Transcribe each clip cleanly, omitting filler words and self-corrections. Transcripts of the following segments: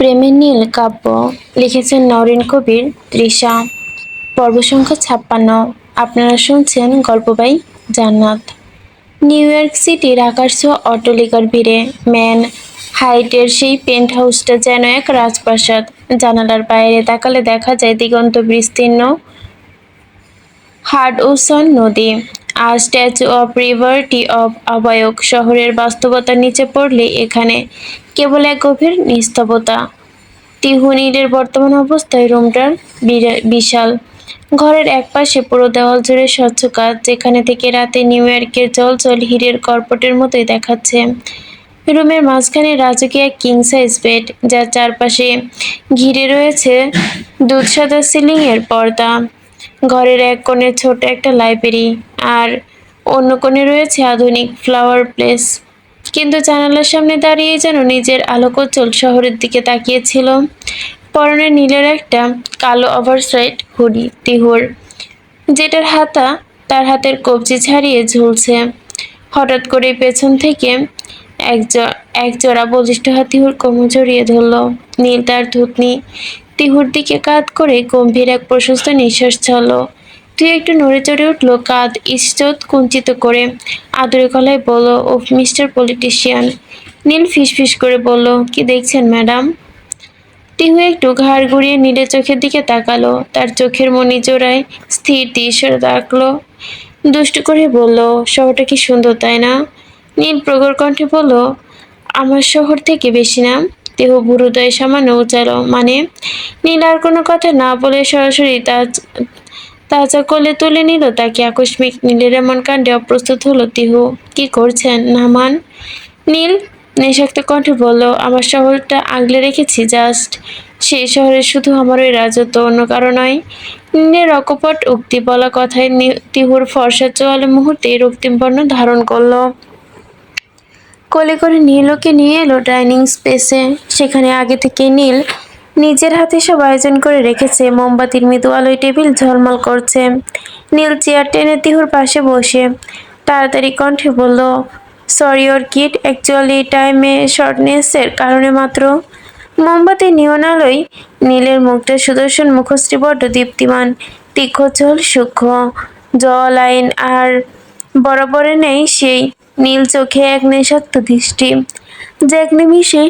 প্রেমের নীল কাব্য লিখেছেন নরেন কবির তৃষা। পর্ব সংখ্যা 56। আপনারা শুনছেন গল্প বাই জান্নাত। নিউ ইয়র্ক সিটির আকাশ ছোঁয়া অট্টালিকার ভিড়ে ম্যান হাইটের সেই পেন্ট হাউসটা যেন এক রাজপ্রাসাদ। জানালার বাইরে তাকালে দেখা যায় দিগন্ত বিস্তীর্ণ হাডওসন নদী আর স্ট্যাচু অফ লিবার্টি অফ আহ্বায়ক। শহরের বাস্তবতার নিচে পড়লে এখানে কেবল এক গভীর নিস্তব্ধতা। টিহুনিডের বর্তমান অবস্থায় রুমটার বিশাল। ঘরের একপাশে পুরো দেওয়াল জুড়ে স্বচ্ছ কাচ, যেখানে থেকে রাতে নিউ ইয়র্কের জলজল হীরের কর্পটের মতোই দেখাচ্ছে। রুমের মাঝখানে রাজকীয় এক কিং সাইজ বেড, যার চারপাশে ঘিরে রয়েছে দুধসাদা সিলিংয়ের পর্দা। ঘরের এক কোণে ছোট একটা লাইব্রেরি, আর অন্য কোণে রয়েছে আধুনিক ফ্লাওয়ার প্লেস। কিন্তু জানালার সামনে দাঁড়িয়ে যেন নিজের আলোকোজ্জ্বল শহরের দিকে তাকিয়েছিল। পরনে নীলের একটা কালো ওভারসাইজ হুডি তিহুর, যেটার হাতা তার হাতের কবজি ছাড়িয়ে ঝুলছে। হঠাৎ করে পেছন থেকে এক জোড়া বলিষ্ঠ হাত তিহুর কোমর জড়িয়ে ধরল। নীল তার থুতনি তিহুর দিকে কাত করে গম্ভীর এক প্রশস্ত নিঃশ্বাস ছাড়ল। তুই একটু নড়ে চড়ে উঠল, কাঁধ ইজ্জত কুঞ্চিত করে আদুরে গলায় বলল, ওহ মিস্টার পলিটিশিয়ান। নীল ফিসফিস করে বলল, কি দেখছেন ম্যাডাম? টিহু একটু ঘাড় ঘুরিয়ে নীলের চোখের দিকে তাকালো। তার চোখের মনি জোড়ায় স্থির দৃশ্যে রাখলো। দুষ্টু করে বলল, শহরটা কি সুন্দর তাই না? নীল প্রগর কণ্ঠে বলল, আমার শহর থেকে বেশি না। দেহ ভুরুদয় সামান্য উচালো। মানে? নীল আর কোনো কথা না বলে সরাসরি তাজা কোলে তুলে নিল তাকে। আকস্মিক নীলের এমন কাণ্ডে অপ্রস্তুত হলো তিহু। কি করছেন? নামান। নীল নেশাক্ত কণ্ঠে বলল, আমার শহরটা আগলে রেখেছি জাস্ট। সেই শহরে শুধু আমার ওই রাজত্ব, অন্য কারো নয়। নীলের অকপট উক্তি বলা কথায় তিহুর ফর্সা চোয়ালে মুহূর্তে রক্তিম বর্ণ ধারণ করলো। কোলে করে নীল ওকে নিয়ে এলো ডাইনিং স্পেসে। সেখানে আগে থেকে নীল নিজের হাতে সব আয়োজন করে রেখেছে। মোমবাতির মৃদু আলোয় টেবিল ঝলমল করছে। নীল চেয়ার টেনে তিহুর পাশে বসে তাড়াতাড়ি কণ্ঠে বলল, সরি অর্কিড, অ্যাকচুয়ালি টাইমে শর্টনেসের কারণে মাত্র। মোমবাতির নিয়ন আলোয় নীলের মুখটা সুদর্শন মুখশ্রী বড্ড দীপ্তিমান, তীক্ষ্ণ চোল, সূক্ষ্ম জ লাইন, আর বরাবরে নেই সেই নীল চোখে এক নেশাক্ত দৃষ্টি, যে এক নিমিষে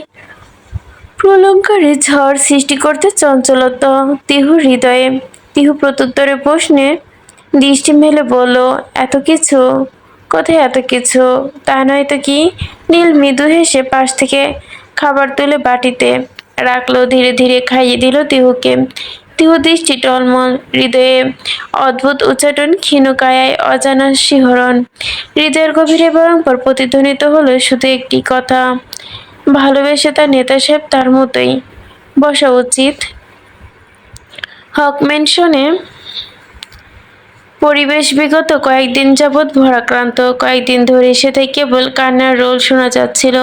প্রলঙ্কারে ঝড় সৃষ্টি করতে চঞ্চলতা তিহুর হৃদয়ে। তিহু প্রত্যুত্তরে প্রশ্নে দৃষ্টি মেলে বলল, এত কিছু? কোথায় এত কিছু? তা নয় তো কি? নীল মৃদু হেসে পাশ থেকে খাবার তুলে বাটিতে রাখলো। ধীরে ধীরে খাইয়ে দিল তিহুকে। তিহু দৃষ্টি টলমল, হৃদয়ে অদ্ভুত উচ্চাটন, ক্ষীণকায়ায় অজানা শিহরণ। হৃদয়ের গভীরে ভয়ঙ্কর প্রতিধ্বনিত হলো শুধু একটি কথা, ভালোবেসে তার নেতা সাহেব তার মতোই বসা উচিত। হক ম্যানশনে পরিবেশ বিগত কয়েকদিন যাবৎ ভারাক্রান্ত। কয়েকদিন ধরে সেটাই কেবল কান্নার রোল শোনা যাচ্ছিল।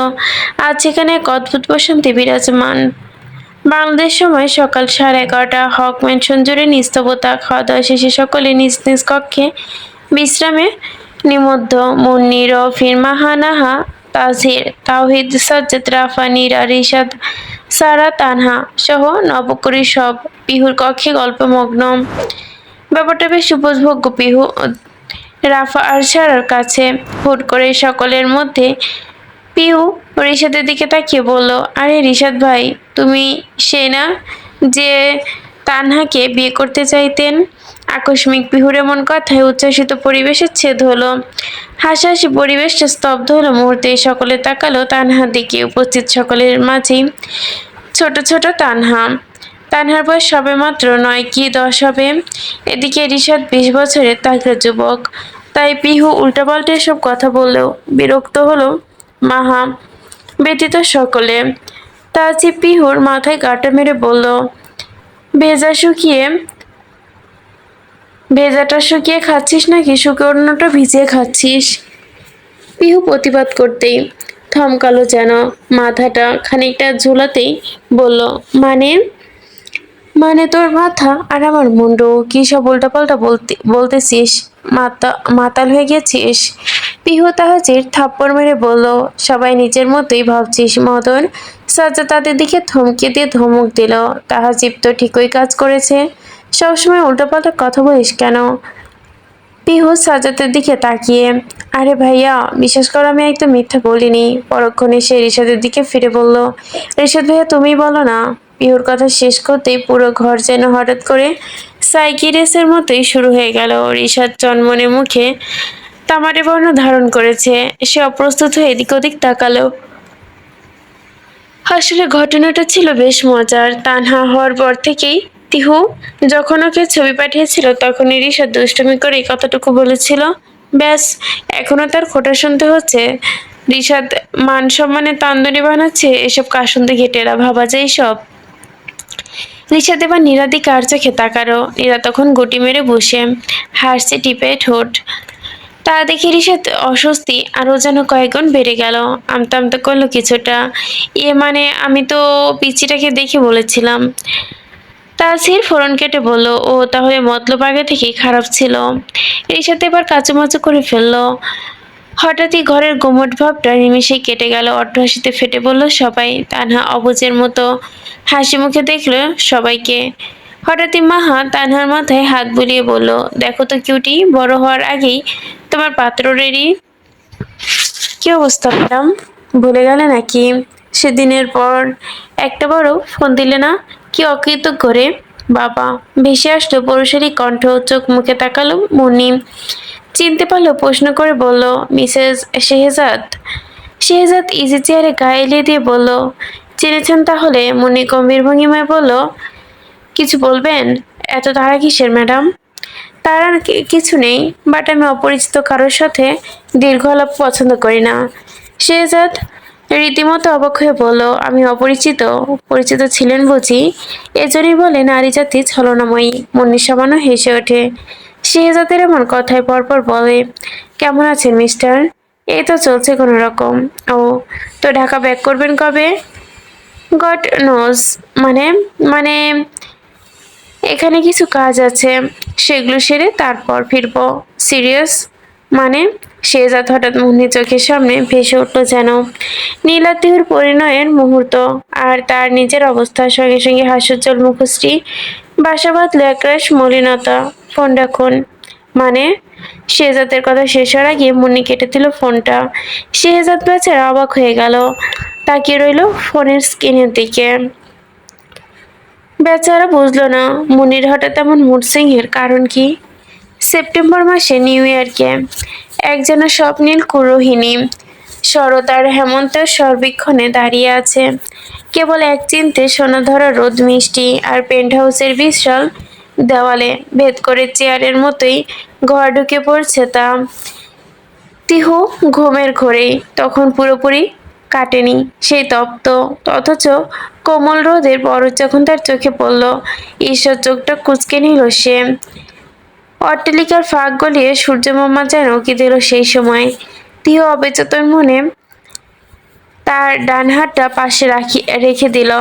আজ সেখানে এক অদ্ভুত প্রশান্তি বিরাজমান। বাংলাদেশ সময় সকাল 11:30। হক ম্যানশন জুড়ে নিস্তব্ধতা। খাওয়া দাওয়া শেষে সকলে নিজ নিজ কক্ষে বিশ্রামে নিমগ্ন। মুন্নি, রফিন, মাহা, নাহা, তাজহির, তাওহিদ, সাজ্জাদ, রাফা, নীরা, রিশাদ, সারা, তানহা সহ নবকুড়ি সব পিহুর কক্ষে গল্পমগ্ন। ব্যাপারটা বেশ উপভোগ্য পিহু, রাফা আর সারার কাছে। হুট করে সকলের মধ্যে পিহু রিশাদের দিকে তাকিয়ে বলল, আরে রিশাদ ভাই, তুমি সে না যে তানহাকে বিয়ে করতে চাইতেন? আকস্মিক পিহুর এমন কথায় উচ্ছ্বাসিত পরিবেশের ছেদ হলো। হাসাহাসি পরিবেশটা স্তব্ধ হলো মুহূর্তে। সকলে তাকালো তানহার দিকে। উপস্থিত সকলের মাঝেই ছোট ছোট তানহা। তানহার বয়স সবে মাত্র 9 কি 10 হবে। এদিকে রিশাদ 20 বছরের তাগড়া যুবক। তাই পিহু উল্টাপাল্টা এসব কথা বললেও বিরক্ত হলো মাহা ব্যতীত সকলে। তাজি পিহুর মাথায় গাঁটা মেরে বলল, ভেজাটা শুকিয়ে খাচ্ছিস নাকি শুকনোটা ভিজিয়ে খাচ্ছিস? পিহু প্রতিবাদ করতেই থমকালো যেন। মাথাটা খানিকটা ঝুলাতেই বলল, মানে? মানে তোর মাথা আর আমার মুন্ডু। কি সব উল্টাপাল্টা বলতেছিস? মাতাল হয়ে গেছিস? পিহু তাহাজির থাপ্পড় মেরে বলল, সবাই নিজের মতোই ভাবছিস মদন। সাজ্জাদ তাদের দিকে থমকে দিয়ে ধমক দিল। তাহাজিব তো ঠিকই কাজ করেছে, সবসময় উল্টোপাল্টা কথা বলিস কেন? পিহু সাজ্জাদের দিকে তাকিয়ে, আরে ভাইয়া বিশ্বাস করো আমি একদম মিথ্যা বলিনি। পরক্ষণে সে রিশাদের দিকে ফিরে বলল, রিশাদ ভাইয়া তুমি বলো না। পিহুর কথা শেষ করতেই পুরো ঘর যেন হঠাৎ করে সাইকি রেসের মতোই শুরু হয়ে গেল। রিশাদ চনমনে মুখে তামাটে বর্ণ ধারণ করেছে। সে অপ্রস্তুত হয়ে এদিক ওদিক তাকালো। আসলে ঘটনাটা ছিল বেশ মজার। তানহা হওয়ার পর থেকেই তিহু যখন ওকে ছবি পাঠিয়েছিল তখনই রিশাদ দুষ্টুমি করে এই কথাটুকু বলেছিল। ব্যাস, এখনো তার খোঁটা শুনতে হচ্ছে। রিশাদ মান সম্মানে তান্দুরি বানাচ্ছে, এসব কাসুন্দি ঘেটেরা ভাবা যায় সব। রিশাদ এবার নীরার দিকে আর চোখে তাকালো। নীরা তখন গুটি মেরে বসে হাসছে টিপে ঠোঁট। তা দেখে রিশাদ অস্বস্তি আরও যেন কয়েকগুণ বেড়ে গেল। আমতা আমতা করলো কিছুটা। মানে আমি তো পিচ্চিটাকে দেখে বলেছিলাম। তাসির ফোড়ন কেটে বলল, ও তাহলে মতলব আগে থেকেই খারাপ ছিল। রিশাদ এবার কাচুমাচু করে ফেললো। হঠাৎই ঘরের গুমট ভাবটা নিমেষেই কেটে গেল। অট্টহাসিতে ফেটে পড়ল সবাই। তানহা অবুঝের মতো হাসি মুখে দেখলো সবাইকে। হঠাৎই মাহা তানহার মাথায় হাত বুলিয়ে বলল, দেখো তো কিউটি, বড় হওয়ার আগেই তোমার পাত্র রেডি। কি অবস্থা ম্যাডাম, ভুলে গেলে নাকি? সেদিনের পর একটা বড় ফোন দিলে না? কি অকৃতজ্ঞ করে। বাবা, ভেসে আসলো পৌরুষেরই কণ্ঠ। চোখ মুখে তাকালো মুন্নি। চিনতে পারলো, প্রশ্ন করে বলল, মিসেস শেহজাদ। শেহজাদ ইজি চেয়ারে গা এলিয়ে দিয়ে বলল, চিনেছেন তাহলে? মুন্নি গম্ভীর ভঙ্গিমায় বলল, কিছু বলবেন? এত তাড়া কিসের ম্যাডাম? তার আর কিছু নেই, বাট আমি অপরিচিত কারোর সাথে দীর্ঘ আলাপ পছন্দ করি না। শেহজাদ রীতিমতো অবাক হয়ে বলল, আমি অপরিচিত? পরিচিত ছিলেন বুঝি? এজন্যই বলে নারী জাতি ছলনাময়ী। মুন্নি সামান্য হেসে ওঠে। শেহজাদের এমন কথায় পরপর বলে, কেমন আছেন মিস্টার? এই তো চলছে কোনো রকম। ও, তো ঢাকা ব্যাক করবেন কবে? God nose. মানে মানে এখানে কিছু কাজ আছে, সেগুলো সেরে তারপর ফিরবো। সিরিয়াস? মানে? শেহজাদ হঠাৎ মুন্নির চোখের সামনে ভেসে উঠল যেন নীলাতিহুর পরিণয়ের মুহূর্ত। আর তার নিজের অবস্থার সঙ্গে সঙ্গে হাস্যোজ্জ্বল মুখশ্রী বাসা বাঁধল একরাশ মলিনতা। ফোন রাখুন। মানে? শেহজাদের কথা শেষ হওয়ার আগে মুন্নি কেটে দিল ফোনটা। শেহজাদ বেচারা অবাক হয়ে গেল, তাকিয়ে রইল ফোনের স্ক্রিনের দিকে। বেচারা বুঝলো না মুনির হঠাৎ এমন মুড সুইংয়ের কারণ কি। সেপ্টেম্বর মাসে নিউ ইয়ারকে এক যেন স্বপ্নীল কুরোহিনী শরৎ আর হেমন্তের সর্বিক্ষণে দাঁড়িয়ে আছে। কেবল এক চিনতে সোনাধরা রোদ মিষ্টি আর পেন্ট হাউসের বিশাল দেওয়ালে ভেদ করে চেয়ারের মতোই ঘর ঢুকে পড়ছে তা। তিহু ঘুমের ঘোরেই তখন পুরোপুরি কাটেনি সেই তপ্ত অথচ কোমল রোদের বরফ যখন তার চোখে পড়ল, ঈশ্বর চোখটা কুঁচকে নিল সে। অট্টালিকার ফাঁক গলিয়ে সূর্যমামা যেন উকি দিল সেই সময়। তিহু অবচেতন মনে তার ডান হাতটা পাশে রেখে দিল,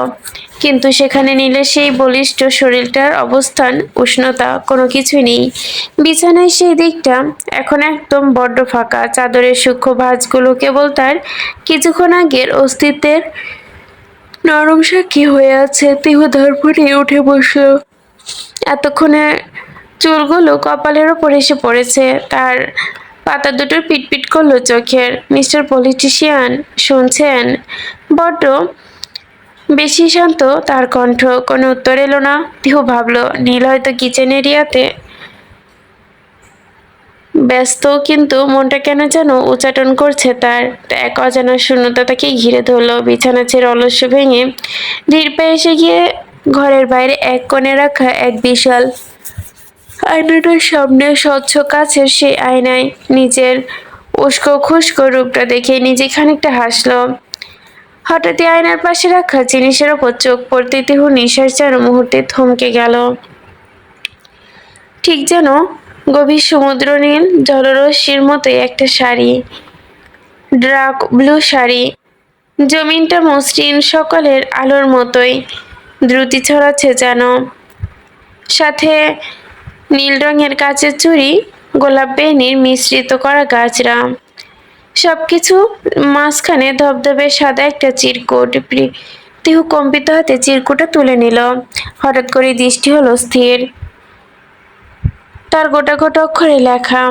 কিন্তু সেখানে নীলের সেই বলিষ্ঠ শরীরটার অবস্থান, উষ্ণতা কোনো কিছুই নেই। বিছানায় সেই দিকটা এখন একদম বড্ড ফাঁকা। চাদরের সূক্ষ্ম ভাঁজগুলো কেবল তার কিছুক্ষণ আগের অস্তিত্বের নরম সাক্ষী হয়ে আছে। তিহু ধরফড়িয়ে উঠে বসল। এতক্ষণে চুলগুলো কপালের ওপর এসে পড়েছে। তার পাতা দুটোর পিটপিট করলো চোখের। মিস্টার পলিটিশিয়ান, শুনছেন? বড্ড বেশি শান্ত তার কণ্ঠ। কোনো উত্তর এলো না। তিহু ভাবলো নীল হয়তো কিচেন এরিয়াতে ব্যস্ত, কিন্তু মনটা কেন যেন উচাটন করছে তার। এক অজানা শূন্যতা তাকে ঘিরে ধরলো। বিছানা ছেড়ে অলস্য ভেঙে ধীর পায়ে এসে গিয়ে ঘরের বাইরে এক কোণে রাখা এক বিশাল আয়নাটার সামনে স্বচ্ছ কাচের সেই আয়নায় নিজের উস্কো খুস্কো রূপটা দেখে নিজে খানিকটা হাসলো। হঠাৎই আয়নার পাশে রাখা জিনিসের ওপর চোখ পড়তে তিহুর নিঃশ্বাস যেন মুহূর্তে থমকে গেল। ঠিক যেন গভীর সমুদ্র নীল জলরশ্মির মতোই একটা শাড়ি, ডার্ক ব্লু শাড়ি। জমিনটা মসৃণ সকালের আলোর মতোই দ্রুতি ছড়াচ্ছে যেন। সাথে নীল রঙের কাচের চুড়ি, গোলাপ বেনির মিশ্রিত করা গাজরা। সবকিছু মাঝখানে ধবধবে সাদা একটা চিরকুট। তিহু কম্পিত হাতে চিরকুটটা তুলে নিল। হঠাৎ করে দৃষ্টি হলো স্থির। তার গোটা গোটা অক্ষরে লেখা,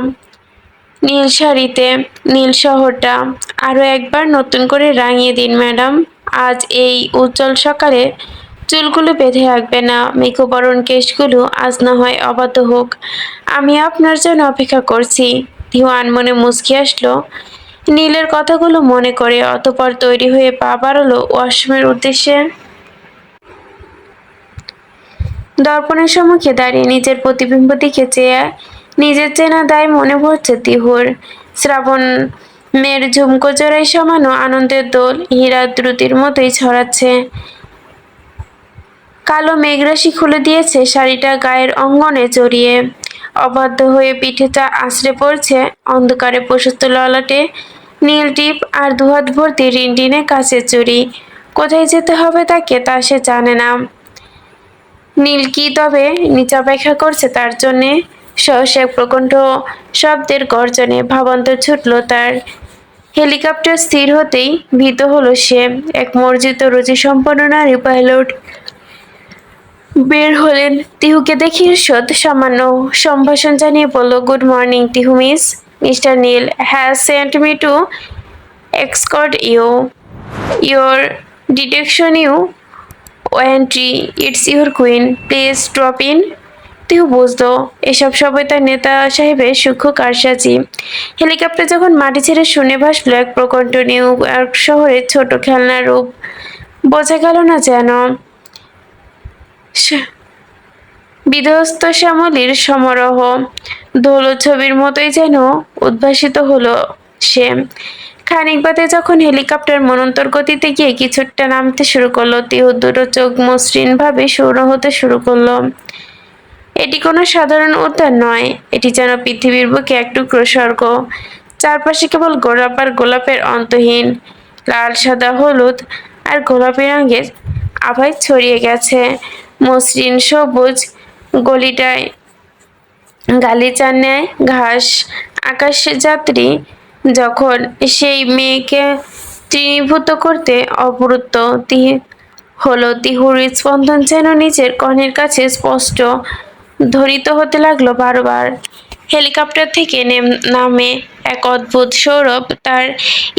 নীল শাড়িতে নীল শহরটা আরো একবার নতুন করে রাঙিয়ে দিন ম্যাডাম। আজ এই উজ্জ্বল সকালে চুলগুলো বেঁধে রাখবে না, মেঘবরণ কেশগুলো আজ না হয় অবাধ্য হোক, আমি আপনার জন্য অপেক্ষা করছি। তিহু আনমনে মুচকি আসলো নীলের কথাগুলো মনে করে। অতঃপর তৈরি হয়ে পা বাড়ালো ওয়াশরুমের উদ্দেশ্যে। দর্পণের সম্মুখে দাঁড়িয়ে নিজের প্রতিবিম্ব দিকে চেয়ে নিজের চেনা দায় মনে পড়ছে তিহুর। শ্রাবণ মেয়ের ঝুমকো জোড়ায় সমানো আনন্দের দোল হীরার দ্রুতির মতোই ছড়াচ্ছে। কালো মেঘরাশি খুলে দিয়েছে শাড়িটা গায়ের অঙ্গনে জড়িয়ে। অবাধ্য হয়ে পিঠেটা আছড়ে পড়ছে অন্ধকারে প্রশস্ত ললাটে। নীল টিপ আর দুহাত ভর্তি রিনটিনে কাচের চুড়ি। কোথায় যেতে হবে তাকে তা সে জানে না। নীল কি তবে নিচে অপেক্ষা করছে তার জন্যে? সহসা এক প্রকণ্ঠ শব্দের গর্জনে ভাবান্তর ছুটল তার। হেলিকপ্টার স্থির হতেই ভীত হলো সে। এক মর্জিত রুচি সম্পন্ন নারী পাইলট বের হলেন। তিহুকে দেখে ঈষৎ সামান্য সম্ভাষণ জানিয়ে বলল, গুড মর্নিং টিহু miss. Mister Neel has sent me to escort you. Your detection you entry. It's your queen. Please drop in. Tihu বুঝতো এসব সবই তার নেতা সাহেবের সূক্ষ্ম কারসাজি। হেলিকপ্টার যখন মাটি ছেড়ে শুনে ভাসলো এক প্রকণ্ঠ নিউ ইয়র্ক শহরের ছোট খেলনার রূপ, বোঝা গেল না যেন বিধ্বস্ত শ্যামলীর সমারোহ। ধুলো ছবির মতোই যেন উদ্ভাসিত হলো সে। খানিক বাদে যখন হেলিকপ্টার মনন্তর গতিতে গিয়ে কিছুটা নামতে শুরু করলো, তিহু দুটো চোখ মসৃণ ভাবে শূন্য হতে শুরু করলো। এটি কোনো সাধারণ উদ্যান নয়, এটি যেন পৃথিবীর বুকে এক টুকরো স্বর্গ। চারপাশে কেবল গোলাপ আর গোলাপের অন্তহীন লাল, সাদা, হলুদ আর গোলাপি রঙের আভায় ছড়িয়ে গেছে। মসৃণ সবুজ গলিটায় গালিচার ন্যায় ঘাস। আকাশ যাত্রী যখন সেই মেয়েকে তৃণীভূত করতে অবরুদ্ধ হলো, তিহুর স্পন্দন যেন নিজের কর্ণের কাছে স্পষ্ট ধ্বনিত হতে লাগলো বারবার। হেলিকপ্টার থেকে নামে এক অদ্ভুত সৌরভ তার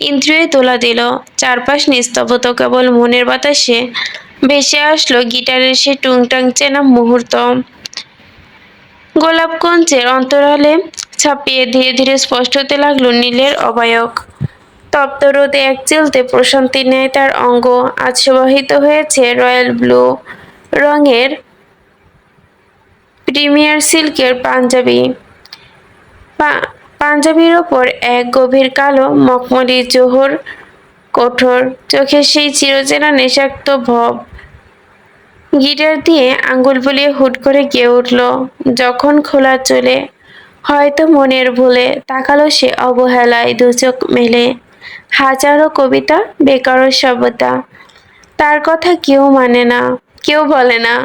ইন্দ্রিয়ে তোলা দিল। চারপাশ নিস্তব্ধ, কেবল মনের বাতাসে ভেসে আসলো গিটারের সে টুংটাং চেনা মুহূর্ত। গোলাপগঞ্জের অন্তরালে ছাপিয়ে ধীরে ধীরে স্পষ্ট হতে লাগলো নীলের অবায়ক। তপ্ত রোদে এক চিলতে প্রশান্তি নেয় তার অঙ্গ। আজ সুবাহিত হয়েছে রয়্যাল ব্লু রঙের প্রিমিয়ার সিল্কের পাঞ্জাবি। পাঞ্জাবির ওপর এক গভীর কালো মখমলি জোহর, কঠোর চোখে সেই চিরচেনা নেশাক্ত ভব। গিটার দিয়ে আঙ্গুল বুলিয়ে হুট করে গেয়ে উঠল যখন খোলা চলে। হয়তো মনের ভুলে তাকালো সে অবহেলায় দু চোখ মেলে। হাজারো কবিতা, বেকারো সভ্যতা, তার কথা কেউ মানে না, কেউ বলে না।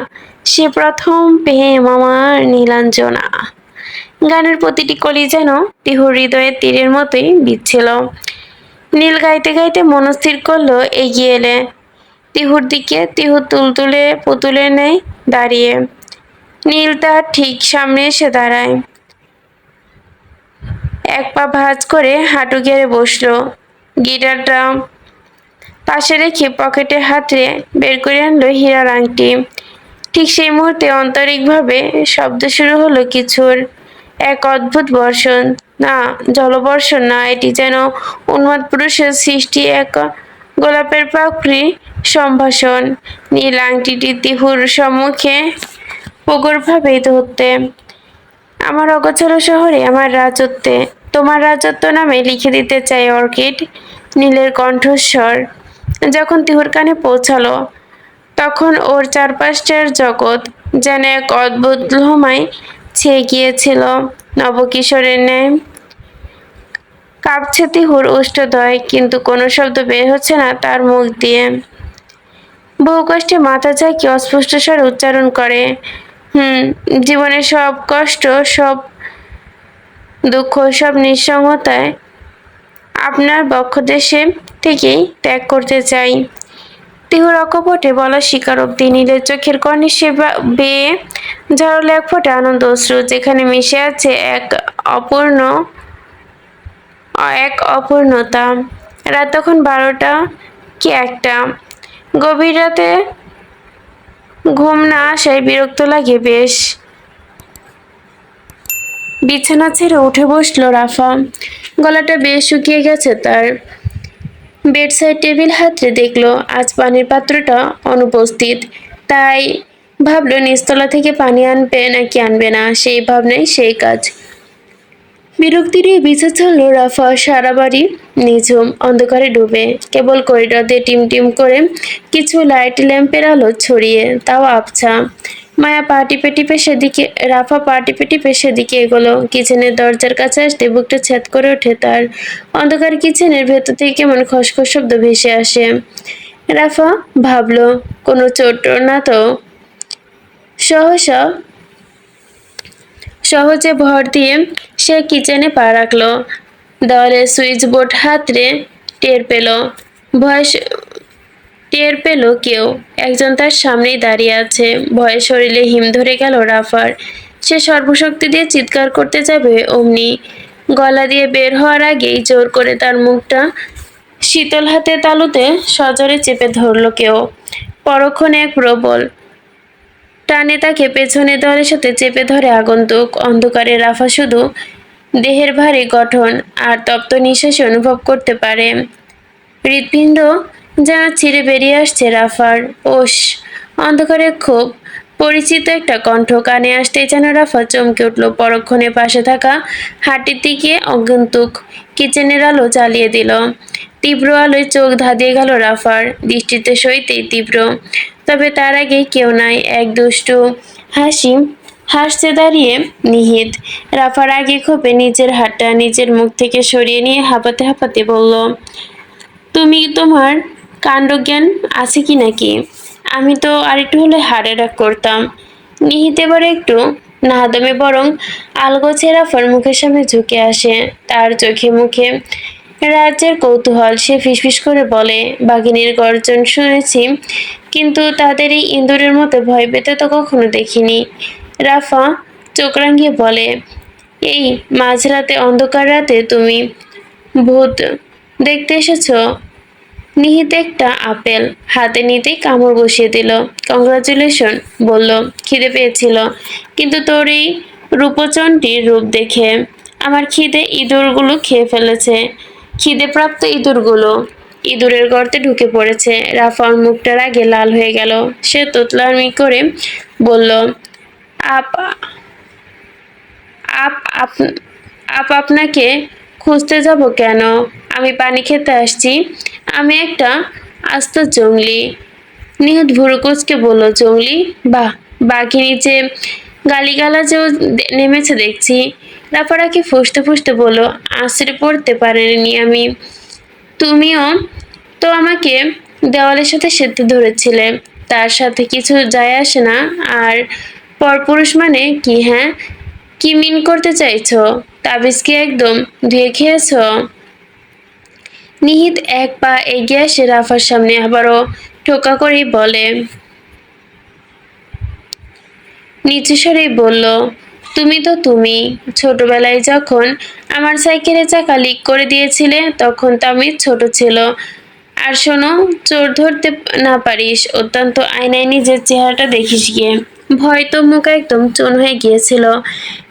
সে প্রথম প্রেম আমার নীলাঞ্জনা। গানের প্রতিটি কলি যেন তিহুর হৃদয়ের তীরের মতোই বিচ্ছিল। নীল গাইতে গাইতে মনস্থির করলো এগিয়ে এলে তিহুর দিকে। তিহু তুলতুলে পুতুলের ন্যায় দাঁড়িয়ে। নীল তার ঠিক সামনে এসে দাঁড়ায়। এক পা ভাঁজ করে হাঁটু গেড়ে বসলো। গিটারটা পাশে রেখে পকেটে হাতড়ে বের করে আনলো হীরার আংটি। ঠিক সেই মুহূর্তে আন্তরিকভাবে শব্দ শুরু হলো কিছুর। এক অদ্ভুত বর্ষণ, না জলবর্ষণ না, এটি যেন উন্মাদ পুরুষের সৃষ্টি এক গোলাপের পাপড়ি সম্ভাষণ। নীল আংটিটি তিহুর সম্মুখে প্রগড়ভাবে ধরতে, আমার অগোচর শহরে, আমার রাজত্বে, তোমার রাজত্ব নামে লিখে দিতে চাই অর্কিড। নীলের কণ্ঠস্বর যখন তিহুর কানে পৌঁছালো, তখন ওর চারপাশের জগৎ যেন এক অদ্ভুত লহমায় ছেয়ে গিয়েছিল। নবকিশোরের ন্যায় কাঁপছে তিহুর উষ্ঠদয়, কিন্তু কোনো শব্দ বের হচ্ছে না তার মুখ দিয়ে। বহু কষ্টে মাথা ঝাঁকিয়ে অস্পষ্ট স্বরে উচ্চারণ করে, জীবনের সব কষ্ট, সব দুঃখ, সব নিঃসঙ্গতায় আপনার বক্ষদেশে থেকেই ত্যাগ করতে চাই। তিহুর অকপটে বলা স্বীকারোক্তি নীলের চোখের কর্নিশে বেয়ে ঝরালো এক ফোঁটা আনন্দ অশ্রু, যেখানে মিশে আছে এক অপূর্ণতা। রাত তখন 12টা কি 1টা। গভীর রাতে ঘুম না আসায় বিরক্ত লাগে বেশ। বিছানা ছেড়ে উঠে বসলো রাফা। গলাটা বেশ শুকিয়ে গেছে তার। বেডসাইড টেবিল হাতড়ে দেখলো আজ পানির পাত্রটা অনুপস্থিত। তাই ভাবলো নিচতলা থেকে পানি আনবে নাকি আনবে না, সেই ভাবনাই সেই কাজ। বিরক্তি নিয়ে পিছু ছাড়লো রাফা। সারা বাড়ি নিঝুম অন্ধকারে ডুবে, কেবল করিডর দিয়ে টিম টিম করে কিছু লাইট ল্যাম্পের আলো ছড়িয়ে, তাও আবছা। রাফা পা টিপে টিপে সেদিকে এগোলো। কিচেনের দরজার কাছে আসতে বুকটা ছ্যাদ করে ওঠে তার। অন্ধকার কিচেনের ভেতর থেকে কেমন খসখস শব্দ ভেসে আসে। রাফা ভাবলো কোনো চোর টোর না তো। সহসা সহজে ভর দিয়ে সে কিচেনে পা রাখলো। দেওয়ালের সুইচ বোর্ড হাতড়ে টের পেল ভয় টের পেল কেউ একজন তার সামনেই দাঁড়িয়ে আছে। ভয়ে শরীরে হিম ধরে গেল রাফার। সে সর্বশক্তি দিয়ে চিৎকার করতে যাবে, অমনি গলা দিয়ে বের হওয়ার আগেই জোর করে তার মুখটা শীতল হাতে তালুতে সজোরে চেপে ধরল কেউ। পরক্ষণে এক প্রবল টানে তাকে পেছনে দেওয়ালের সাথে চেপে ধরে আগন্তুক। অন্ধকারে রাফা শুধু দেহের ভারী গঠন আর তপ্ত নিঃশ্বাসে অনুভব করতে পারে। হৃৎপিণ্ড যেন ছিঁড়ে বেরিয়ে আসছে রাফার। ওস! অন্ধকারে খুব পরিচিত একটা কণ্ঠ কানে আসতেই যেন রাফা চমকে উঠল। পরক্ষণে পাশে থাকা হাঁটির দিকে আগন্তুক কিচেনের আলো জ্বালিয়ে দিল। তীব্র আলোয় চোখ ধাঁধিয়ে গেল রাফার, দৃষ্টিতে সইতেই তীব্র। তবে তার আগে কেউ নাই। এক দুষ্টু হাসি হাসতে দাঁড়িয়ে নিহিত। রাফার আগে ক্ষোভে নিজের হাতটা নিজের মুখ থেকে সরিয়ে নিয়ে হাঁপাতে হাঁপাতে বলল, তোমার কাণ্ডজ্ঞান আছে কি নাকি? আমি তো আরেকটু হলে হার্ট অ্যাটাক করতাম। নিহিত এবারে একটু না দমে বরং আলগোছে রাফার মুখের সামনে ঝুঁকে আসে। তার চোখে মুখে রাজ্যের কৌতূহল। সে ফিসফিস করে বলে, বাঘিনীর গর্জন শুনেছি, কিন্তু তাদের এই ইঁদুরের মতো ভয় পেতে তো কখনো দেখিনি। রাফা চোখ রাঙিয়ে বলে, এই মাঝরাতে অন্ধকার রাতে তুমি ভূত দেখতে এসেছো? নিহিত একটা আপেল হাতে নিতেই কামড় বসিয়ে দিল। কংগ্রাচুলেশন বলল, খিদে পেয়েছিল, কিন্তু তোর এই রূপচণ্ডীর রূপ দেখে আমার খিদে ইঁদুরগুলো খেয়ে ফেলেছে। খিদেপ্রাপ্ত ইঁদুরগুলো ইঁদুরের গর্তে ঢুকে পড়েছে। রাফার মুখটার আগে লাল হয়ে গেল। সে তোতলামি করে বলল, আপ আপ আপ- আপ আপনাকে খুঁজতে যাব কেন? আমি পানি খেতে আসছি। আমি একটা আস্ত জংলি। নিহত ভুরু কুঁচকে বলল, জংলি? বাহ, বাঘিনী যে গালিগালাজেও নেমেছে দেখছি। রাফারাকে ফুঁসতে ফুঁসতে বলল, আছড়ে পড়তে পারেনি আমি। তুমিও তো আমাকে দেওয়ালের সাথে সেতু ধরেছিলে। তার সাথে কিছু যায় আসে না। আর পরপুরুষ মানে কি? হ্যাঁ, কি মিন করতে চাইছো? তাবিজ কি একদম ধুয়ে খেয়েছো? নিহিত এক পা এগিয়ে আসে রাফার সামনে, আবারও টোকা করেই বলে, নিচু স্বরেই বলল, তুমি তো তুমি। ছোটবেলায় যখন আমার সাইকেলের চাকা লিক করে দিয়েছিলে, তখন তামিজ ছোট ছিল। আর শোনো, চোর ধরতে না পারিস, অত্যন্ত আয়নায় নিজের চেহারাটা দেখিস গিয়ে। ভয় তো মুখ একদম চুন হয়ে গিয়েছিল।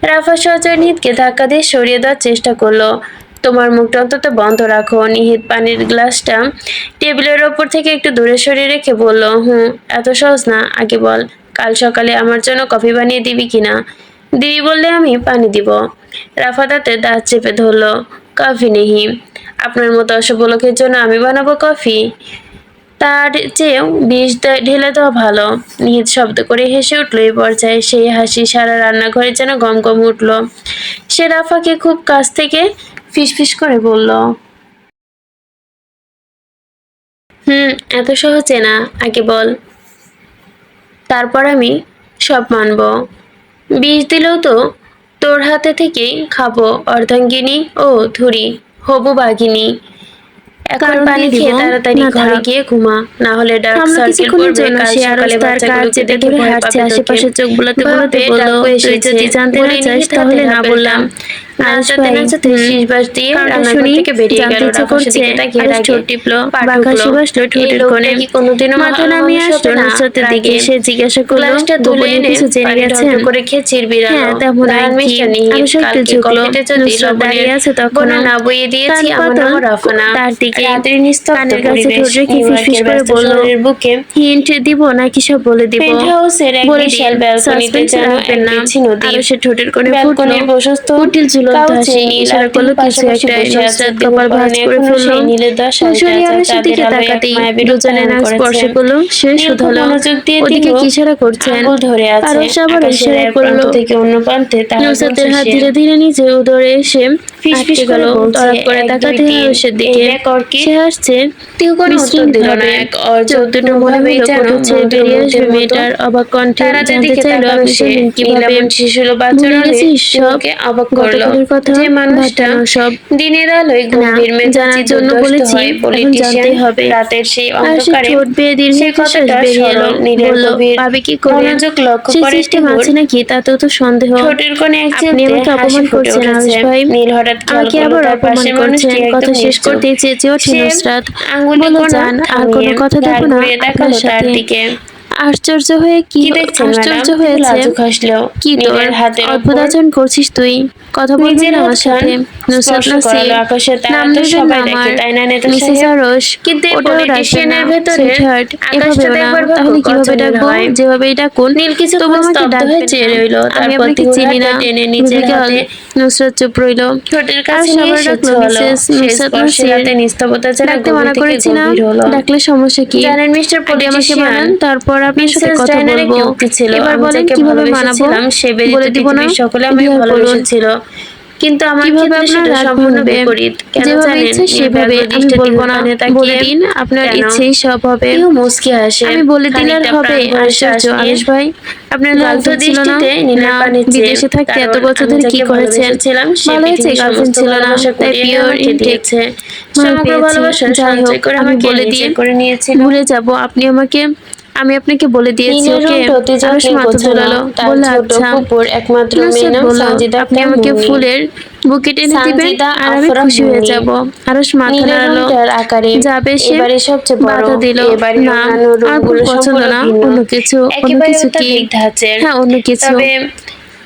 রাফা সজয় নিহিতকে ধাক্কা দিয়ে সরিয়ে দেওয়ার চেষ্টা করলো। তোমার মুখটা অন্তত বন্ধ রাখো। নিহিত পানির গ্লাসটা টেবিলের ওপর থেকে একটু দূরে সরিয়ে রেখে বলল, এত সহজ না। আগে বল, কাল সকালে আমার জন্য কফি বানিয়ে দিবি কিনা? দিবি বললে আমি পানি দিব। রাফা দাঁতে দাঁত চেপে ধরল, কফি নেহি। আপনার মতো অসভ্য লোকের জন্য আমি বানাবো কফি? তার চেয়েও ঢেলে দেওয়া ভালো। নিহিত শব্দ করে হেসে উঠল। এই পর্যায়ে সেই হাসি সারা রান্নাঘরে যেন গম গম উঠল। সে রাফাকে খুব কাছ থেকে ফিসফিস করে বলল, এত সহজে না। আগে বল, তারপর আমি সব মানব। বিষ দিলেও তো তোর হাতে থেকেই খাবো। অর্ধাঙ্গিনী ও ধুরি, হবু বাঘিনী, এখন কারণ পানি দিয়ে দিব খেয়ে তাড়াতাড়ি না ঘরে থাক। গিয়ে ঘুমা, না হলে ডার্ক থামলো সার্কেল কিছুক্ষণের পড়বে। জন্য। কাল সে আরস সকালে তার কাজ বাচ্চাগুলোকে চেপে দেখে ধরে ভয় হাঁটছে, পাবে তোকে। আশেপাশে চোখ বুলাতে বুলাতে ভাববে বলল, ডাকু তুই এসেছে। যদি জানতে না বলে চাস নিহিত হাতে তাহলে না আপেলটা বললাম। আরস নাচাতে ভাই, নাচাতে শীষবাস দিয়ে কারণটা রান্নাঘর শুনি থেকে বেরিয়ে জানতে গেল। ইচ্ছে রাক্ষসের করছে। দিকে তাকিয়ে আরস রাগে ঠোঁট টিপলো, পা বাঁকা ঠুকলো। হাসি বাসলো এই ঠোঁটের লোকটা কোণে। কি কোনোদিনও মাথা ভালো নামিয়ে মানুষ আসলো হবে না? নুসরাতের দিকে। রাগে সে জিজ্ঞাসা করলো, গ্লাসটা তুলে গোপনীয় এনে কিছু জেনে পানি গেছেন? ঢকঢক করে খেয়ে চিরবিরালো। হ্যাঁ, তেমন আর দাঁড়ান কি। মিস্টার নিহিত, আরস একটু কালকে ঝুঁকলো। কফিতে যদি নুসরাত লবণের দাঁড়িয়ে আছে বন্যা তখনও, না বইয়ে দিয়েছি, কান আমার পাতল নামও রাফানা। তার দিকে। রাতের নিস্তব্ধ কানের কাছে পরিবেশ, ঠোঁট রেখে নিউ ফিসফিস ইয়র্কের করে ব্যস্ত বলল, শহরের বুকে হিন্ট দিব নাকি সব বলে দিব? পেন্ট হাউসের এক বলে বিশাল দিন, ব্যালকনিতে সাসপেন্স যেন রাখবেন এক না। বিচ্ছি নদী। আরো সে ঠোঁটের কোণে ফুটলো ব্যালকনির প্রশস্ত কুটিল ঝুলন্ত কাউচে হাসি। নীল আর ইশারা তিহু করলো কিছু পাশাপাশি একটাই। বসে আছে। নুসরাত তিহুর কপাল ভাঁজ পরনে করে এখনো ফেললো। সেই নীলের দেওয়া শাড়িটা ফুলশরি আছে, আরসের চাঁদের দিকে আলোয় এক তাকাতেই মায়াবী রূপ দুজনে ধারণ নাক করেছে। স্পর্শ করলো। সে নীল খুব শুধালো, মনোযোগ দিয়ে ওদিকে তিহু কি ইশারা করছেন? আঙ্গুল ধরে আছে। আরস আবারও আকাশের ইশারা এক প্রান্ত করলো। থেকে অন্য প্রান্তে তারা নুসরাতের গুনছে হাত সে। ধীরে ধীরে নিচে উদরে এসে ফিসফিস আটকে গেল। করে বলছে, তড়াপ করে 1, 2, তাকাতে 3। আরসের এই দিকে। দেখ অর্কিড। সে হাসছে তিহু কোনো উত্তর বিশৃঙ্গ দিল না। ভাবে। এক চোখ দুটো মনে অযত্নভাবেই হলো যেন কোঠর ছেড়ে বেরিয়ে আসবে মন্ত্রমুগ্ধের মতো মেয়েটার। অবাক কণ্ঠে তারাদের জানতে দিকে চাইলো, তাকালো আপনি সে। জানেন নীল কিভাবে? এমন শিশুসুলভ ভুলে আচরণে গেছিস সব তিহুকে অবাক করলো। গতকালের কথা? যে মানুষটা ভাটানো সব। দিনের আলোয় না, গম্ভীর মেজাজি জানার জন্য দুর্দষ্ট বলেছি, হয় এখন পলিটিশিয়ান, জানতেই হবে। রাতের সেই আর সে অন্ধকারে ঠোঁট বেয়ে দীর্ঘ সে একটা শ্বাস কতটা বেরিয়ে এলো। সরল। নীলের বলল, গভীর পাবে কি করে? মনোযোগ লক্ষ্য সেই করে সিস্টেম তিহুর আছে নাকি তাতেও তো সন্দেহ। ঠোঁটের কোণে এক আপনি চিলতে আমাকে হাসি অপমান ফুটে করছেন আরস উঠেছে। ভাই। নীল হঠাৎ খেয়াল আমাকে করলো আবার তার অপমান পাশের মানুষটি করছেন। কথা একদম শেষ নিশ্চুপ। করতেই চেঁচে ওঠে সে নুসরাত। আঙ্গুলি বলল, কোনো যান, আর থামিয়ে কোনো কথা দেব ঘাড় না ঘুরিয়ে আপনার তাকালো তার সাথে। দিকে। আশ্চর্য হয়ে কি দেখছেন ম্যাডাম? আশ্চর্য তিহু হয়েছে। লাজুক হাসলো। কি তোর নীলের হাতের অদ্ভুত ওপর আচরণ করছিস তুই? কথা বলবেন নিজের না আমার হাতখান সাথে? নুসরাত স্পর্শ নাসির, করালো আকাশের তারা। নাম তো নেবেন সবাই না দেখে, আমার। তাই না নেতা মিসেস সাহেব? আরস, কিন্তু এই ওটাও ডাকবেন না। পলিটিশিয়ানের ভেতরের সুইটহার্ট, আকাশটা এভাবেও না। দেখবার ভাগ্য তাহলে কত কিভাবে নীল ডাকবো? হয়। যেভাবেই ডাকুন, নীল তবু কিছুক্ষণ আমাকে স্তব্ধ হয়ে ডাকবেন চেয়ে না। রইল। আমি তারপর আপনাকে তিহুর চিনি হাতটা না। টেনে নিজের বিবিকে হাতে নুসরাত চুপ রইল। ঠোঁটের কাছে আরস নিয়ে আবার সে ডাকলো, ছোঁয়ালো। মিসেস সেই নুসরাত স্পর্শে নাসির। রাতে নিস্তব্ধতা যেন ডাকতে গভীর মানা থেকে করেছি না? গভীর হলো। ডাকলে সমস্যা কি? জানেন মিস্টার আগে আমাকে পলিটিশিয়ান, বানান, তারপর আপনার সাথে মিসেস কথা ডায়নার বলবো। একটি উক্তি ছিল, এবার আমি বলেন যাকে কিভাবে মানাবো? ভালোবেসেছিলাম সে ব্যতীত বলে দিব না? পৃথিবীর সকলে আমায় এবার বলুন, ভালোবেসেছিল। কিন্তু আমার কিভাবে ক্ষেত্রে আপনার সেটা রাগ সম্পূর্ণ ভাঙবে? বিপরীত। কেন যেভাবে জানেন? ইচ্ছে নীল সেভাবে। ব্যগ্র আমি দৃষ্টে বলবো তিহুর না। পানে বলে তাকিয়ে। দিন, আপনার কেন? ইচ্ছেই সব হবে। তিহু মুচকি হাসে। আমি বলে দিলে আর খানিকটা হবে? প্রাণ ভরে শ্বাস আশ্চর্য নিয়ে আরস ভাই, আপনার মুগ্ধ গার্লফ্রেন্ড ছিল না? দৃষ্টিতে নীলের না, পানে চেয়ে। বিদেশে থাকতে এত কারণ বছর আমি ধরে কি যাকে করেছেন? ভালোবেসেছিলাম সে ভালো হয়েছে পৃথিবীর গার্লফ্রেন্ড সমস্ত ছিল না, ভালোবাসা তাই কুড়িয়ে এনে পিওর আমাকে ইনটেক দিয়েছে। মাল সমগ্র পেয়েছি। ভালোবাসা যাই হোক, সঞ্চয় করে আমি আমাকে বলে নিজের দিয়ে করে নিয়েছিল। ভুলে যাব। আমি আপনাকে বলে দিয়েছি, নীলের ওকে? রংটা অতি আরস যত্নে মাথা গোছানো। দুলালো, তার বলল, ছোট আচ্ছা। ফুপুর একমাত্র মেয়ে নুসরাত নাম বলল, সানজিদা আপনি আক্তার আমাকে মুন্নি। ফুলের বুকেট এনে দিবেন সানজিদা আর আমি আফরা খুশি হয়ে মুন্নি। যাব। আরস মাথা নীলের নাড়ালো। রুমটার আকারে যাবে সে? এবারে সবচেয়ে বড়। বাধা দিল, এ বাড়ির না, অন্যান্য আমার খুব রুমগুলো পছন্দ সম্পূর্ণ না। ভিন্ন। অন্য কিছু। অন্য একেবারে কিছু কি? অত্যাধুনিক ধাঁচের। হ্যাঁ, অন্য কিছু। তবে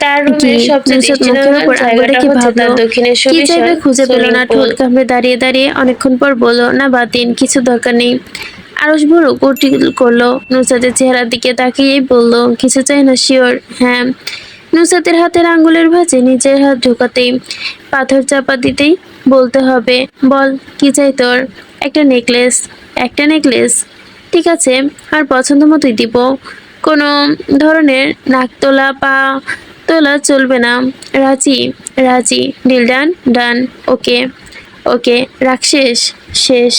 তার কি? রুমের সবচেয়ে নুসরাত মুখের দৃষ্টিনন্দন উপর আঙুল জায়গাটা রেখে হচ্ছে ভাবলো তার দক্ষিণে কি সুবিশাল চাইবে খুঁজে পেল সুইমিং না। পুল। ঠোঁট কামড়ে দাঁড়িয়ে দাঁড়িয়ে অনেকক্ষণ পর বলল, না, বাদ দিন, কিছু দরকার নেই। আরস ভুরু কুটিল করলো। নুসরাতের চেহারার দিকে তাকিয়েই বলল, কিছু চাই না? শিওর? হ্যাঁ। নুসরাতের হাতের আঙ্গুলের ভাঁজে নিজের হাত ঢোকাতেই, পাথর চাপা দিতেই বলতে হবে, বল কি চাই তোর? একটা নেকলেস। একটা নেকলেস? ঠিক আছে, আর পছন্দ মতোই দিব। কোনো ধরনের নাক তোলা, পা তোলা চলবে না। রাজি? রাজি। Deal done? ডান। ওকে। ওকে, রাখ। শেষ? শেষ।